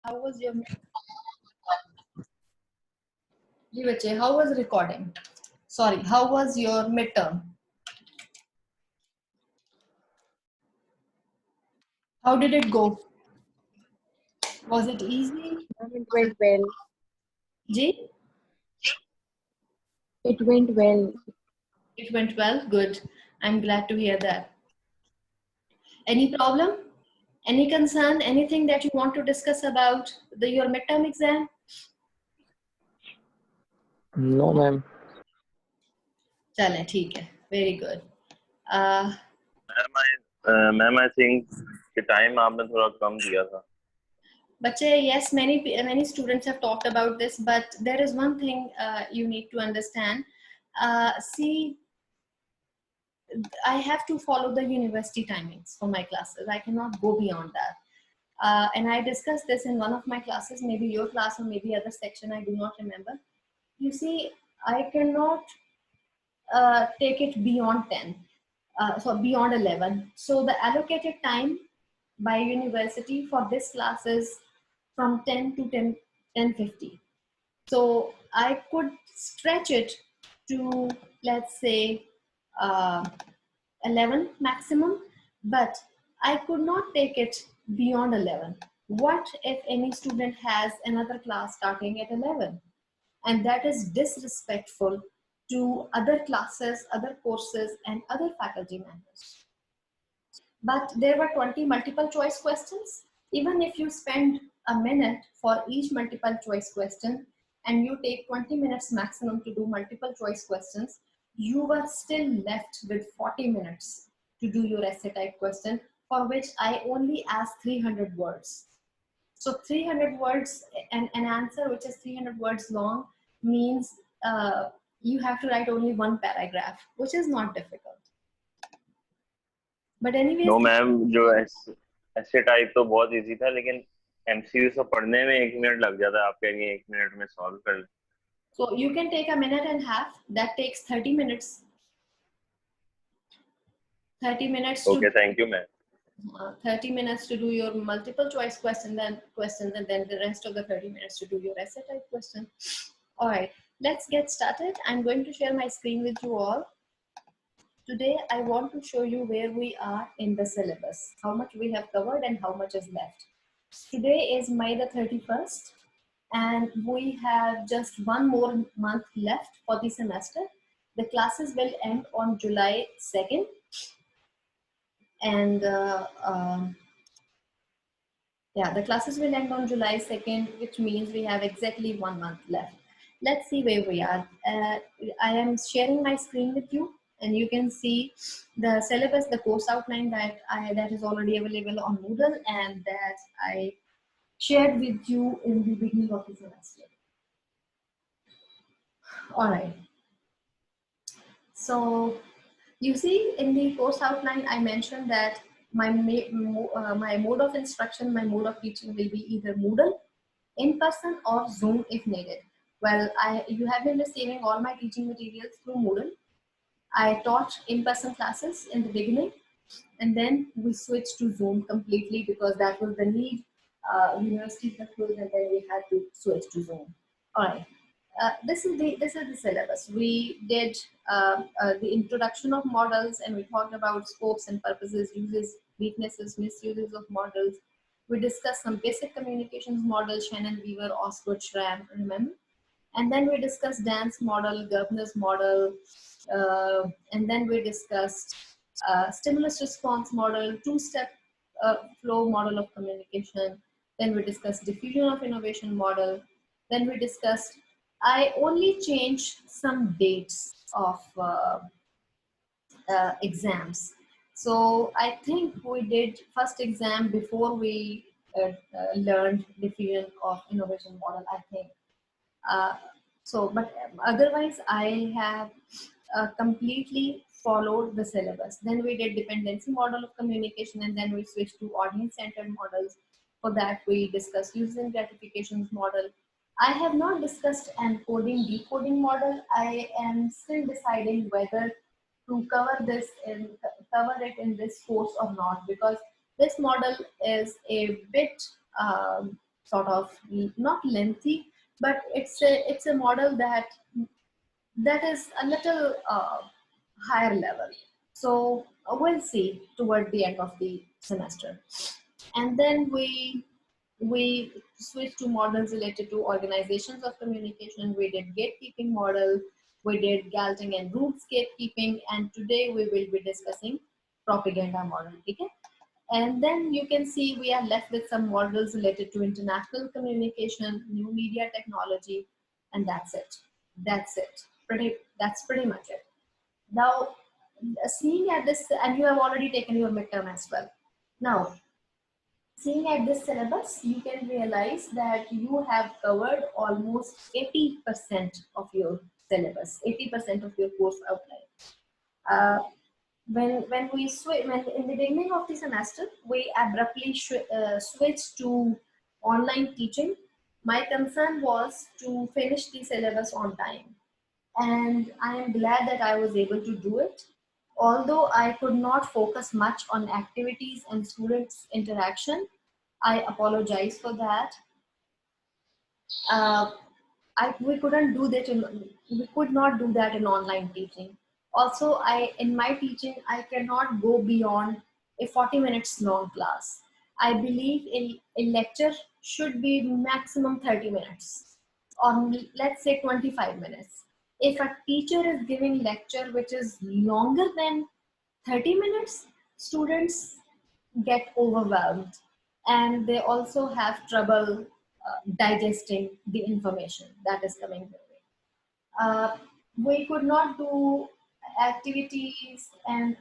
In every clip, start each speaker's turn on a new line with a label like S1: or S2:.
S1: How was your जी बच्चे, how was recording? Sorry, how was your midterm? How did it go? Was it easy?
S2: It went well.
S1: Ji?
S2: It went well.
S1: It went well. Good. I'm glad to hear that. Any problem? Any concern? Anything that you want to discuss about your midterm exam?
S2: No, ma'am.
S1: चलें, ठीक है. Very good.
S3: Ma'am I think कि time आपने थोड़ा कम दिया था.
S1: बच्चे, yes, many students have talked about this, but there is one thing you need to understand. See, I have to follow the university timings for my classes. I cannot go beyond that. And I discussed this in one of my classes, maybe your class or maybe other section, I do not remember. You see, I cannot take it beyond 10, so beyond 11. So the allocated time by university for this class is from 10 to 10:50. So I could stretch it to, let's say, 11 maximum, but I could not take it beyond 11. What if any student has another class starting at 11? And that is disrespectful to other classes, other courses, and other faculty members. But there were 20 multiple choice questions. Even if you spend a minute for each multiple choice question and you take 20 minutes maximum to do multiple choice questions, you were still left with 40 minutes to do your essay type question, for which I only asked 300 words. So 300 words, and an answer which is 300 words long means you have to write only one paragraph, which is not difficult. But anyways,
S3: no ma'am, जो ऐसे type तो बहुत easy था, लेकिन MCQ से पढ़ने में 1 minute लग जाता है. आप कहेंगे 1 मिनट में सॉल्व कर लें.
S1: So you can take a minute and a half. That takes 30 minutes. 30 minutes to
S3: Okay, thank you, ma'am.
S1: 30 minutes to do your multiple choice questions, and then the rest of the 30 minutes to do your essay type question. All right, let's get started. I'm going to share my screen with you all. Today, I want to show you where we are in the syllabus, how much we have covered and how much is left. Today is May the 31st, and we have just one more month left for the semester. The classes will end on July 2nd. And yeah, the classes will end on July 2nd, which means we have exactly 1 month left. Let's see where we are. I am sharing my screen with you, and you can see the syllabus, the course outline that is already available on Moodle and that I shared with you in the beginning of the semester. All right. So you see in the course outline, I mentioned that my mode of instruction, my mode of teaching will be either Moodle, in person, or Zoom if needed. Well, you have been receiving all my teaching materials through Moodle. I taught in-person classes in the beginning, and then we switched to Zoom completely because that was the need. Universities were closed, and then we had to switch to Zoom. All right. This is the syllabus. We did the introduction of models, and we talked about scopes and purposes, uses, weaknesses, misuses of models. We discussed some basic communications models, Shannon, Weaver, Osgood, Schramm, remember? And then we discussed dance model, Gardner's model, and then we discussed stimulus response model, two-step flow model of communication. Then we discussed diffusion of innovation model. Then we discussed, I only changed some dates of exams. So I think we did first exam before we learned diffusion of innovation model, I think. But otherwise I have completely followed the syllabus. Then we did dependency model of communication, and then we switched to audience-centered models. For that, we discussed user gratifications model. I have not discussed encoding decoding model. I am still deciding whether to cover it in this course or not, because this model is a bit sort of not lengthy, but it's a model that is a little higher level. So we'll see toward the end of the semester. And then we switched to models related to organizations of communication. We did gatekeeping model, we did Galting and Roots gatekeeping, and today we will be discussing propaganda model. Okay? And then you can see we are left with some models related to international communication, new media technology, and that's it. That's it. That's pretty much it. Now, seeing at this, and you have already taken your midterm as well. Now, seeing at this syllabus, you can realize that you have covered almost 80% of your syllabus, 80% of your course outline. When in the beginning of the semester, we abruptly switched to online teaching. My concern was to finish the syllabus on time. And I am glad that I was able to do it. Although I could not focus much on activities and students' interaction, I apologize for that. We couldn't do that we could not do that in online teaching. Also, in my teaching, I cannot go beyond a 40 minutes long class. I believe a lecture should be maximum 30 minutes, or let's say 25 minutes. If a teacher is giving lecture which is longer than 30 minutes, students get overwhelmed and they also have trouble digesting the information that is coming their way. We could not do activities and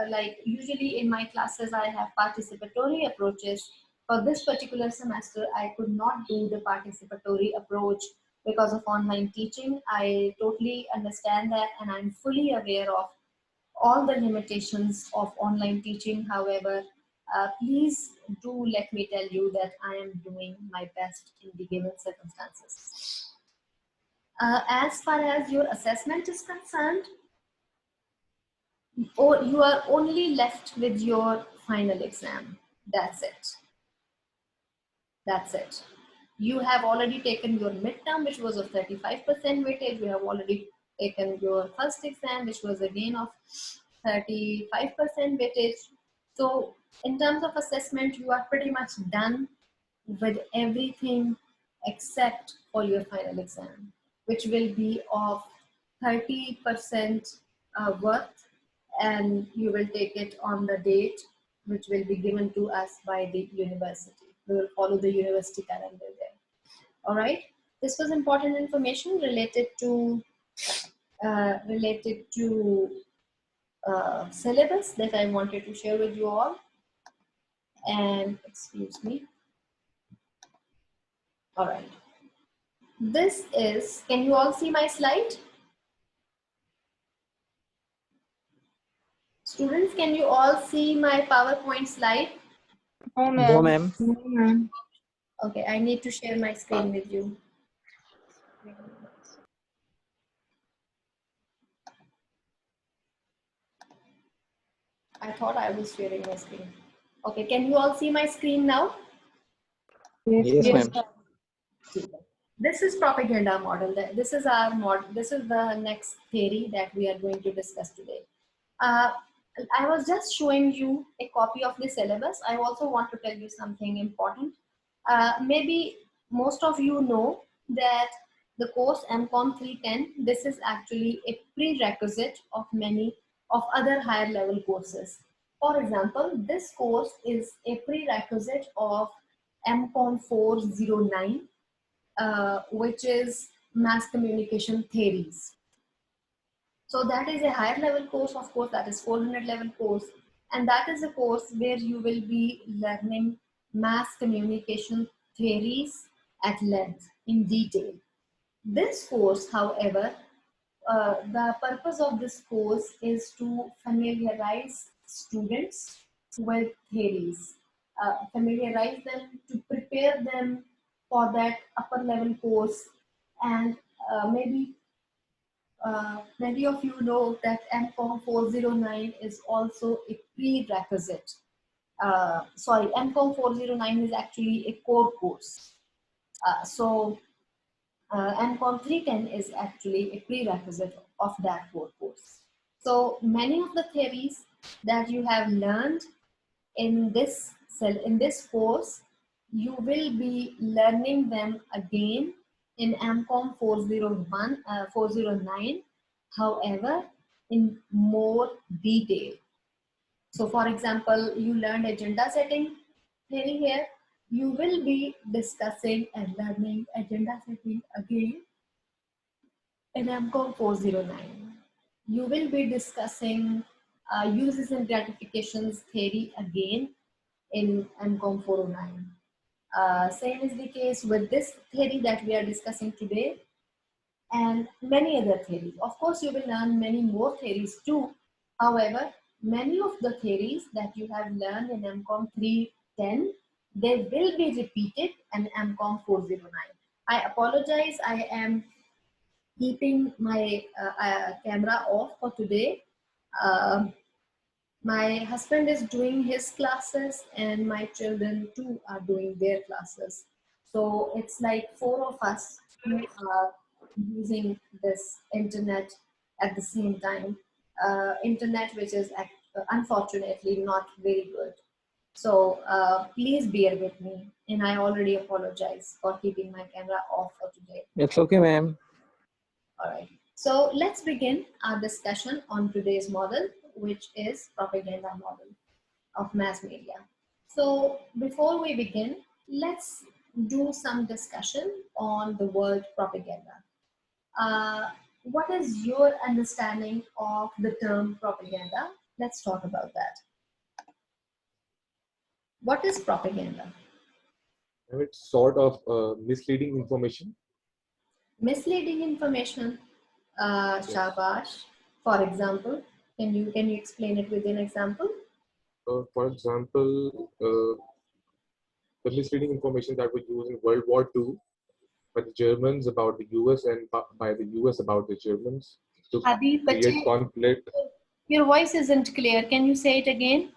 S1: like usually in my classes I have participatory approaches. For this particular semester, I could not do the participatory approach because of online teaching. I totally understand that, and I'm fully aware of all the limitations of online teaching. However, please do let me tell you that I am doing my best in the given circumstances. As far as your assessment is concerned, you are only left with your final exam. That's it. That's it. You have already taken your midterm, which was of 35% weightage. You have already taken your first exam, which was again of 35% weightage. So in terms of assessment, you are pretty much done with everything except for your final exam, which will be of 30% worth, and you will take it on the date which will be given to us by the university. We will follow the university calendar there. All right. This was important information related to syllabus that I wanted to share with you all. And excuse me. All right. This is, can you all see my slide? Students, can you all see my PowerPoint slide?
S2: No, ma'am.
S1: Okay, I need to share my screen with you. I thought I was sharing my screen. Okay, can you all see my screen now?
S2: Yes, ma'am.
S1: This is propaganda model. This is our model. This is the next theory that we are going to discuss today. I was just showing you a copy of the syllabus. I also want to tell you something important. Maybe most of you know that the course MCOM 310, this is actually a prerequisite of many of other higher level courses. For example, this course is a prerequisite of MCOM 409, which is mass communication theories. So that is a higher level course, of course, that is 400 level course. And that is a course where you will be learning mass communication theories at length, in detail. This course, however, the purpose of this course is to familiarize students with theories, familiarize them, to prepare them for that upper level course. And maybe many of you know that MCOM 409 is also a prerequisite sorry, MCOM 409 is actually a core course. MCOM 310 is actually a prerequisite of that core course. So many of the theories that you have learned in this course, you will be learning them again in MCOM 409, however, in more detail. So for example, you learned agenda setting theory here. You will be discussing and learning agenda setting again in MCOM 409. You will be discussing uses and gratifications theory again in MCOM 409. Same is the case with this theory that we are discussing today and many other theories. Of course, you will learn many more theories too. However, many of the theories that you have learned in MCOM 310, they will be repeated in MCOM 409. I apologize, I am keeping my camera off for today. My husband is doing his classes and my children too are doing their classes. So it's like 4 of us who are using this internet at the same time. Internet which is unfortunately not very good. So please bear with me, and I already apologize for keeping my camera off for today.
S2: It's okay, ma'am.
S1: All right. So let's begin our discussion on today's model, which is propaganda model of mass media. So before we begin, let's do some discussion on the word propaganda. What is your understanding of the term propaganda? Let's talk about that. What is propaganda?
S4: It's sort of misleading information.
S1: Misleading information. Shabash. For example, can you explain it with an example?
S4: For example, the misleading information that was used in World War II by the Germans about the US and by the US about the Germans to
S1: Hadi,
S4: create conflict.
S1: Your voice isn't clear. Can you say it again?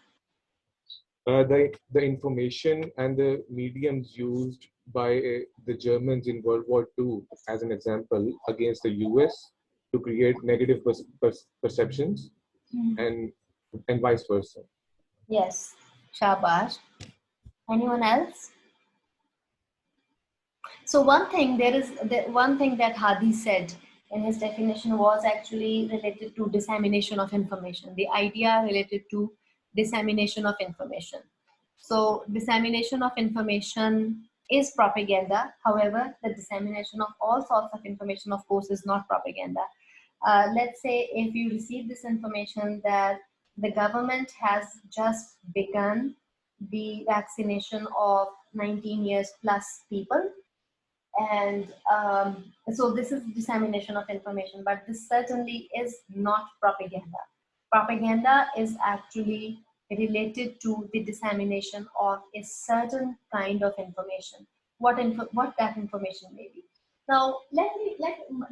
S4: The information and the mediums used by the Germans in World War II, as an example, against the US to create negative perceptions and vice versa.
S1: Yes. Shabash. Anyone else? So one thing that Hadi said in his definition was actually related to dissemination of information. The idea related to dissemination of information. So dissemination of information is propaganda. However, the dissemination of all sorts of information, of course, is not propaganda. Let's say if you receive this information that the government has just begun the vaccination of 19 years plus people, and so this is dissemination of information, but this certainly is not propaganda. Propaganda is actually related to the dissemination of a certain kind of information, what that information may be. Now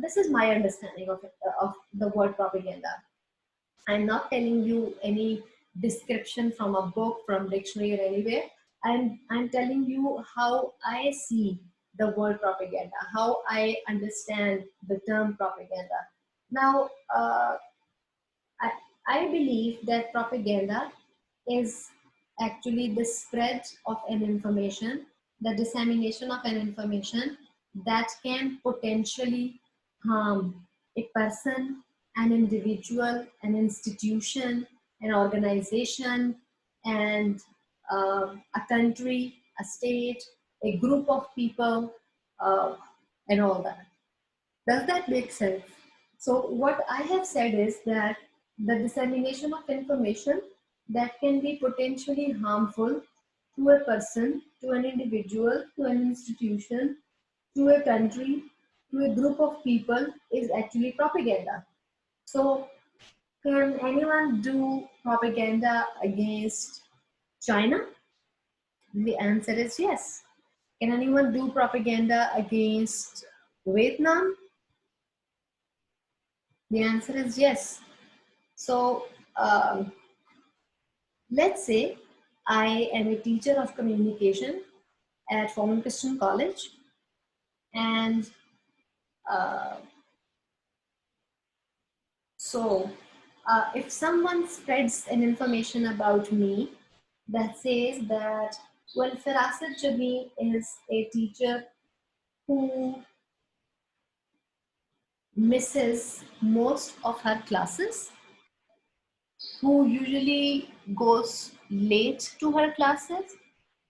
S1: this is my understanding of the word propaganda. I'm not telling you any description from a book, from dictionary or anywhere. I'm telling you how I see the word propaganda, how I understand the term propaganda. Now, I believe that propaganda is actually the spread of an information, the dissemination of an information that can potentially harm a person, an individual, an institution, an organization, and a country, a state, a group of people, and all that. Does that make sense? So what I have said is that the dissemination of information that can be potentially harmful to a person, to an individual, to an institution, to a country, to a group of people is actually propaganda. So can anyone do propaganda against China? The answer is yes. Can anyone do propaganda against Vietnam? The answer is yes. So let's say I am a teacher of communication at Forman Christian College, and if someone spreads an information about me that says that, well, Firasat Jami is a teacher who misses most of her classes, who usually goes late to her classes,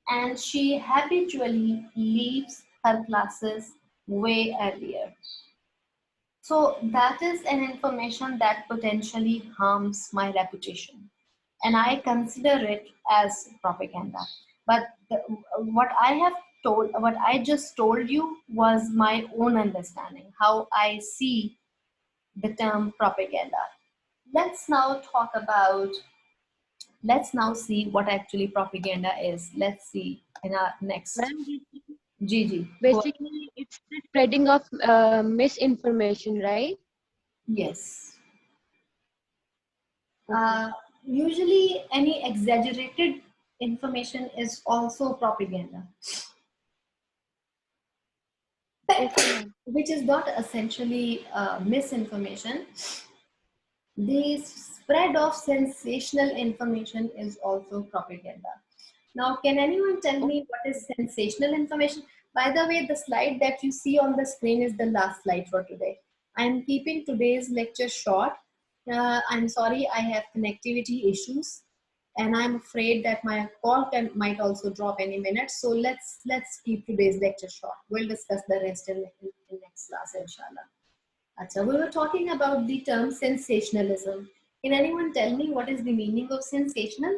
S1: and she habitually leaves her classes way earlier. So that is an information that potentially harms my reputation, and I consider it as propaganda. But what I just told you was my own understanding, how I see the term propaganda. Let's now see what actually propaganda is. Let's see in our next.
S2: Ma'am,
S1: Gigi.
S2: basically, it's the spreading of misinformation, right?
S1: Yes. Usually, any exaggerated information is also propaganda, which is not essentially misinformation. The spread of sensational information is also propaganda. Now, can anyone tell me what is sensational information? By the way, the slide that you see on the screen is the last slide for today. I'm keeping today's lecture short. I'm sorry, I have connectivity issues, and I'm afraid that my call might also drop any minute. So let's keep today's lecture short. We'll discuss the rest in next class, inshallah. Achha, we were talking about the term sensationalism. Can anyone tell me what is the meaning of sensational?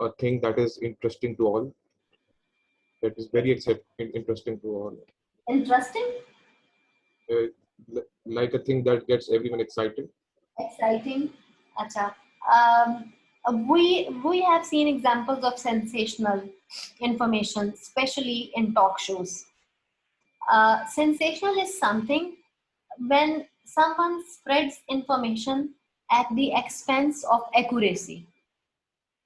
S4: A thing that is interesting to all, that is very interesting to all.
S1: Interesting?
S4: Like a thing that gets everyone excited.
S1: Exciting. Acha. We have seen examples of sensational information, especially in talk shows. Sensational is something when someone spreads information at the expense of accuracy.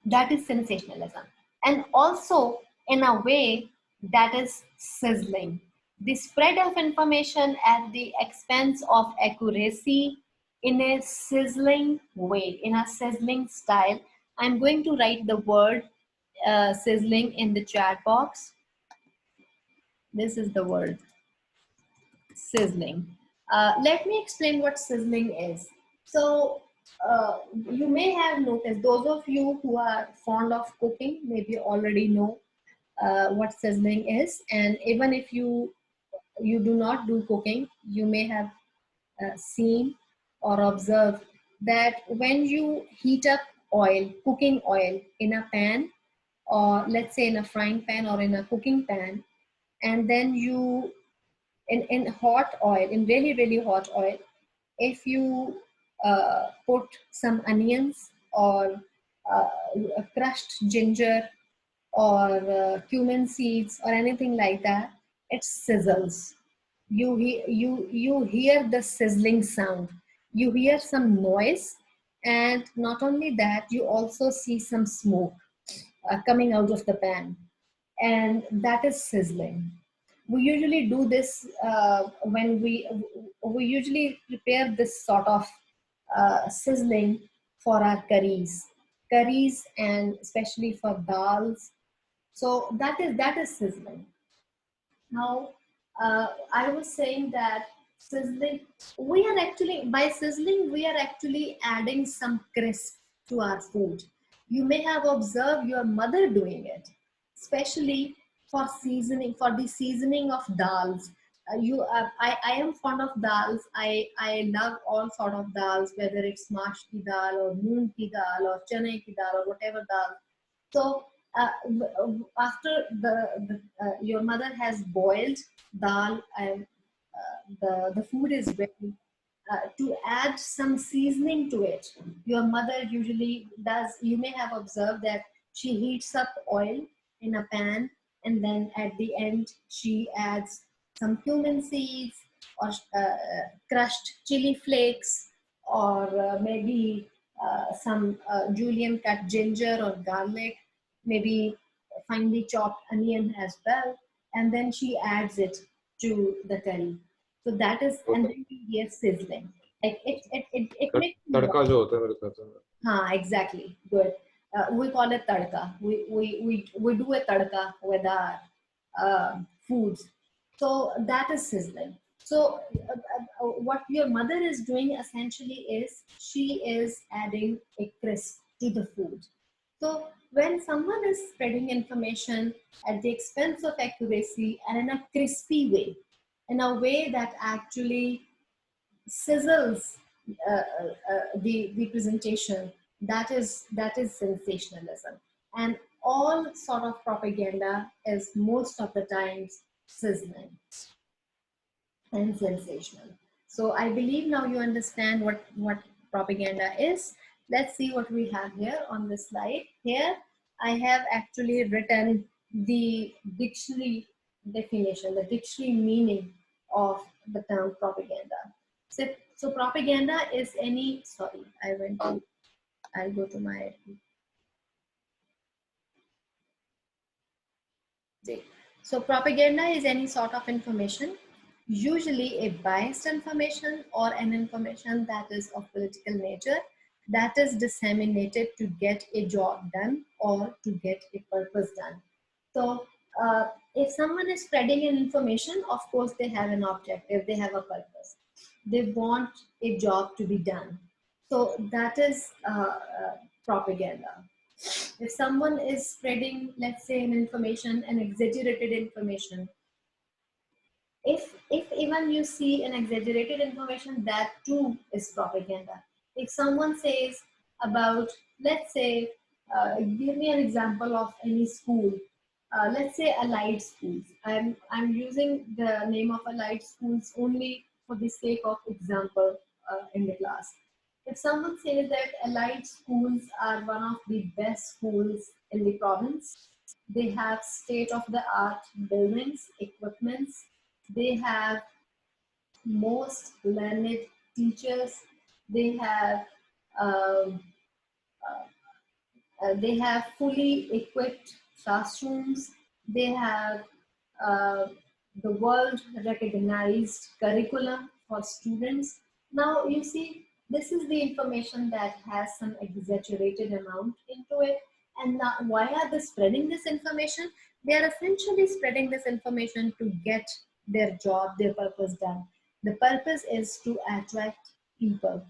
S1: That is sensationalism. And also, in a way, that is sizzling. The spread of information at the expense of accuracy in a sizzling way, in a sizzling style. I'm going to write the word sizzling in the chat box. This is the word sizzling. Let me explain what sizzling is. So you may have noticed, those of you who are fond of cooking maybe already know what sizzling is, and even if you do not do cooking, you may have seen or observed that when you heat up oil, cooking oil in a pan, or let's say in a frying pan or in a cooking pan, and then you in hot oil, in really really hot oil, if you put some onions or crushed ginger or cumin seeds or anything like that, it sizzles. You hear the sizzling sound, you hear some noise, and not only that, you also see some smoke coming out of the pan, and that is sizzling. We usually do this when we usually prepare this sort of sizzling for our curries, and especially for dals. So that is sizzling. Now, I was saying that sizzling, by sizzling, we are actually adding some crisp to our food. You may have observed your mother doing it, especially for the seasoning of dals. I am fond of dals. I love all sort of dals, whether it's mash ki dal or moong ki dal or chane ki dal or whatever dal. So after your mother has boiled dal and the food is ready, to add some seasoning to it, your mother usually does. You may have observed that she heats up oil in a pan, and then at the end she adds some cumin seeds or crushed chili flakes, or maybe some julienne cut ginger or garlic, maybe finely chopped onion as well, and then she adds it to the curry. So that is, and then we hear sizzling. Like it makes
S4: तड़का जो होता है मेरे ख्याल से.
S1: exactly, good. We call it tadka. We do a tadka with our foods. So that is sizzling. So what your mother is doing essentially is she is adding a crisp to the food. So when someone is spreading information at the expense of accuracy and in a crispy way, in a way that actually sizzles the presentation, that is sensationalism. And all sort of propaganda is most of the times sizzling and sensational. So I believe now you understand what propaganda is. Let's see what we have here on the slide. Here I have actually written the dictionary definition, the dictionary meaning of the term propaganda. So propaganda is any, sorry, I'll go to my, so propaganda is any sort of information, usually a biased information or an information that is of political nature, that is disseminated to get a job done or to get a purpose done. So if someone is spreading an information, of course they have an objective, they have a purpose. They want a job to be done. So that is propaganda. If someone is spreading, let's say, an information, an exaggerated information, if even you see an exaggerated information, that too is propaganda. If someone says about, let's say, give me an example of any school. Let's say allied schools. I'm using the name of allied schools only for the sake of example in the class. If someone says that allied schools are one of the best schools in the province, they have state-of-the-art buildings, equipments, they have most learned teachers, they have um, they have fully equipped classrooms, they have uh, the world recognized curriculum for students. Now you see, this is the information that has some exaggerated amount into it. And now why are they spreading this information? They are essentially spreading this information to get their job, their purpose done. The purpose is to attract people,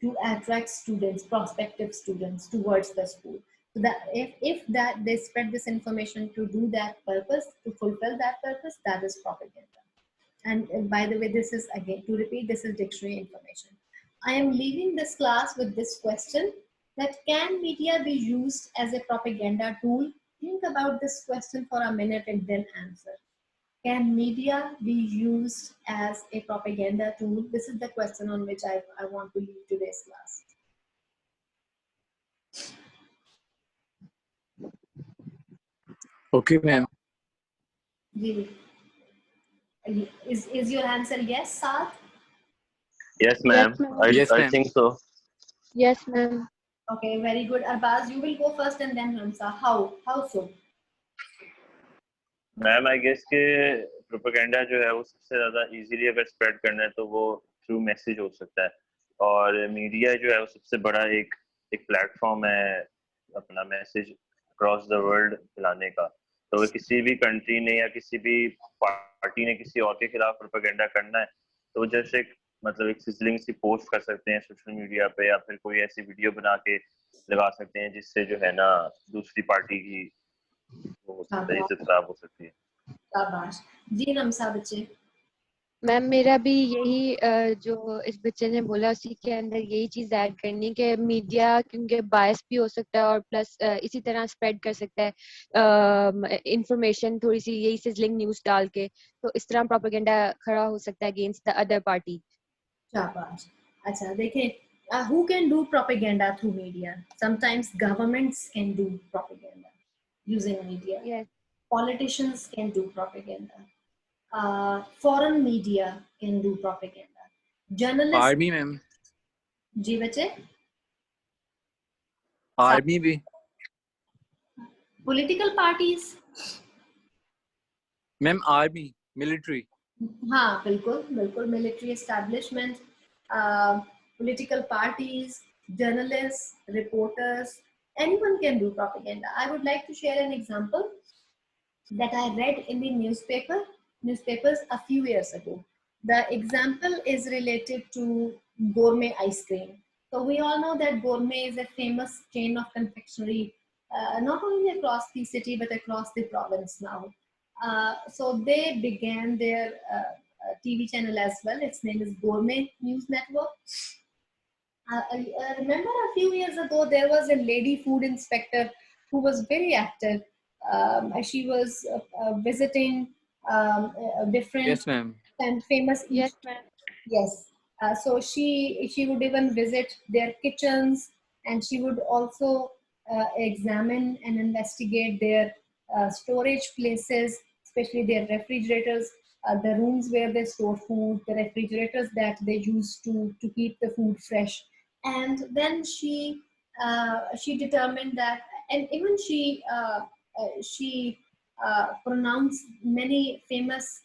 S1: to attract students, prospective students towards the school. So that if that they spread this information to do that purpose, to fulfill that purpose, that is propaganda. And by the way, this is, again, to repeat, this is dictionary information. I am leaving this class with this question, that can media be used as a propaganda tool? Think about this question for a minute and then answer. Can media be used as a propaganda tool? This is the question on which I want to leave today's class.
S5: Okay, ma'am.
S1: Is your answer yes, Saad?
S3: Yes, ma'am.
S2: Yes, ma'am.
S5: Yes,
S3: I
S5: ma'am.
S3: think so.
S2: Yes, ma'am.
S1: Okay, very good. Arbaz, you will go first and then Ramsa. How so?
S3: Ma'am I guess के propaganda जो है वो सबसे ज्यादा easily अगर spread करना है तो वो थ्रू मैसेज हो सकता है, और मीडिया जो है वो सबसे बड़ा एक प्लेटफॉर्म है अपना मैसेज अक्रॉस द वर्ल्ड फैलाने का। तो किसी भी कंट्री ने या किसी भी पार्टी ने किसी और के खिलाफ प्रोपेगेंडा करना है तो जस्ट एक एक सिजलिंग सी पोस्ट कर सकते हैं सोशल मीडिया पे, या फिर कोई ऐसी वीडियो बना के लगा सकते हैं जिससे जो है ना दूसरी पार्टी की इज्जत खराब हो सकती है।
S1: शाबाश जी। रमसा बच्चे,
S2: मैम मेरा भी यही जो इस बच्चे ने बोला उसी के अंदर यही चीज ऐड करनी कि मीडिया क्योंकि बायस भी हो सकता है और प्लस इसी तरह स्प्रेड कर सकता है इंफॉर्मेशन थोड़ी सी यही सिजलिंग न्यूज़ डाल के, तो इस तरह प्रोपेगेंडा खड़ा हो सकता है अगेंस्ट द अदर पार्टी।
S1: शाबाश। अच्छा देखें, who can do propaganda through media? Sometimes governments can do propaganda using media.
S2: Yes.
S1: Politicians can do propaganda. Foreign media can do propaganda. Journalists.
S5: Army, ma'am.
S1: जी बच्चे?
S5: Army भी
S1: Political parties.
S5: Ma'am army military
S1: हाँ बिल्कुल बिल्कुल military establishment, political parties, journalists, reporters, anyone can do propaganda. I would like to share an example that I read in the newspapers a few years ago. The example is related to gourmet ice cream. So we all know that gourmet is a famous chain of confectionery, not only across the city but across the province now. So they began their TV channel as well. Its name is Gourmet News Network. I remember a few years ago there was a lady food inspector who was very active. She was visiting different
S5: yes ma'am
S1: and famous
S2: Yes, ma'am.
S1: Yes. So she would even visit their kitchens, and she would also examine and investigate their storage places, especially their refrigerators, the rooms where they store food, the refrigerators that they use to keep the food fresh. And then she determined that, and even she pronounced many famous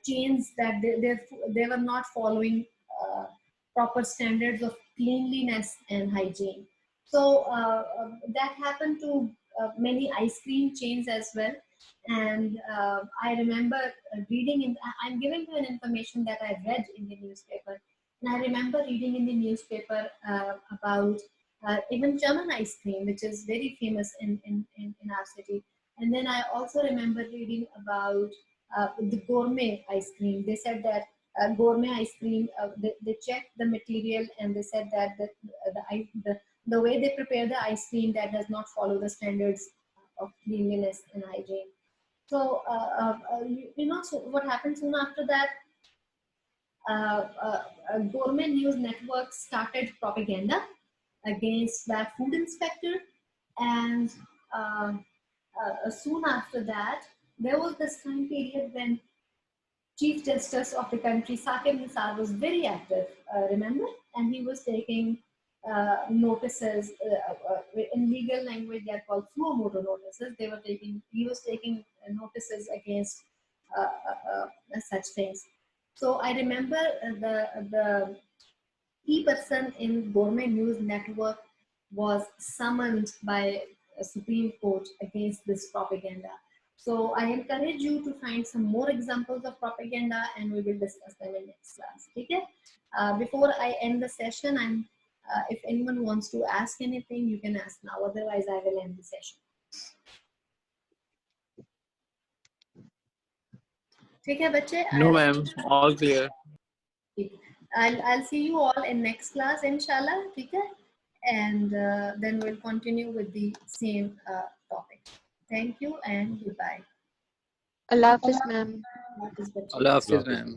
S1: chains that they were not following proper standards of cleanliness and hygiene. So that happened to many ice cream chains as well. And I remember reading I'm giving you an information that I read in the newspaper. And I remember reading in the newspaper about even German ice cream, which is very famous in our city. And then I also remember reading about the gourmet ice cream. They said that gourmet ice cream, they checked the material and they said that the way they prepare the ice cream, that does not follow the standards of cleanliness and hygiene. So, so what happened soon after that? Gourmet News Network started propaganda against that food inspector, and soon after that, there was this time period when Chief Justice of the country, Saqib Nisar, was very active, remember? And he was taking notices, in legal language they are called suo motu notices. He was taking notices against such things. So I remember the key person in Gourmet News Network was summoned by a Supreme Court against this propaganda. So I encourage you to find some more examples of propaganda, and we will discuss them in next class. Okay? Before I end the session, if anyone wants to ask anything, you can ask now. Otherwise, I will end the session. ठीक है बच्चे?
S5: No ma'am all clear
S1: I'll see you all in next class, inshallah. ठीक है? And then we'll continue with the same topic. Thank you and goodbye.
S2: Allah Hafiz, ma'am.
S1: Hafiz, बच्चे.
S5: अल्लाह हाफिज ma'am